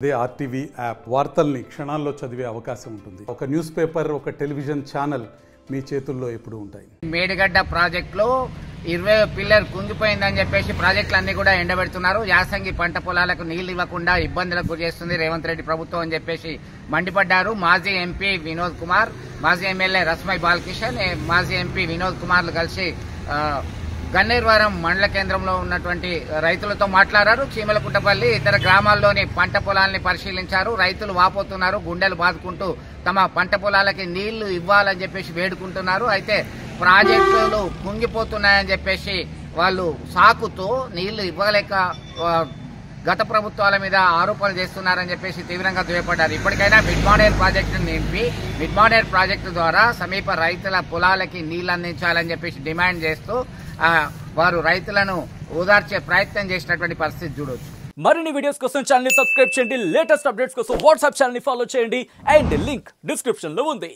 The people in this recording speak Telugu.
అదే ఆర్టీవీ యాప్ వార్తల్ని క్షణాల్లో చదివే అవకాశం ఉంటుంది. ఒక న్యూస్ పేపర్, ఒక టెలివిజన్ ఛానల్ మీ చేతుల్లో ఎప్పుడు ఉంటాయి. మేడిగడ్డ ప్రాజెక్టులో 20 పిల్లర్ కుంగిపోయిందని చెప్పేసి ప్రాజెక్టులన్నీ కూడా ఎండబెడుతున్నారు. యాసంగి పంట పొలాలకు నీళ్లు ఇవ్వకుండా ఇబ్బందులకు గురి చేస్తుంది రేవంత్ రెడ్డి ప్రభుత్వం అని చెప్పేసి మండిపడ్డారు. మాజీ ఎంపీ వినోద్ కుమార్, మాజీ ఎమ్మెల్యే రస్మై బాలకిషన్, మాజీ ఎంపీ వినోద్ కుమార్లు కలిసి గన్నేరువరం మండల కేంద్రంలో ఉన్నటువంటి రైతులతో మాట్లాడారు. చీమలకుంటపల్లి ఇతర గ్రామాల్లోని పంట పొలాలని పరిశీలించారు. రైతులు వాపోతున్నారు, గుండెలు బాదుకుంటూ తమ పంట పొలాలకి నీళ్లు ఇవ్వాలని చెప్పేసి వేడుకుంటున్నారు. అయితే ప్రాజెక్టులు కుంగిపోతున్నాయని చెప్పేసి వాళ్ళు సాకుతో నీళ్లు ఇవ్వలేక గత ప్రభుత్వాల మీద ఆరోపణలు చేస్తున్నారని చెప్పేసి తీవ్రంగా దుయ్యపడ్డారు. ఇప్పటికైనా మిడ్మానేర్ ప్రాజెక్టును నింపి మిడ్మానేర్ ప్రాజెక్టు ద్వారా సమీప రైతుల పొలాలకి నీళ్లు అందించాలని చెప్పేసి డిమాండ్ చేస్తూ వారు రైతులను ఓదార్చే ప్రయత్నం చేసినటువంటి పరిస్థితి చూడవచ్చు. మరిన్ని వీడియోస్ కోసం ఛానల్ ని సబ్స్క్రైబ్ చేయండి. లేటెస్ట్ అప్డేట్స్ కోసం వాట్సాప్ ఛానల్ ని ఫాలో చేయండి. అండ్ లింక్ డిస్క్రిప్షన్ లో ఉంది.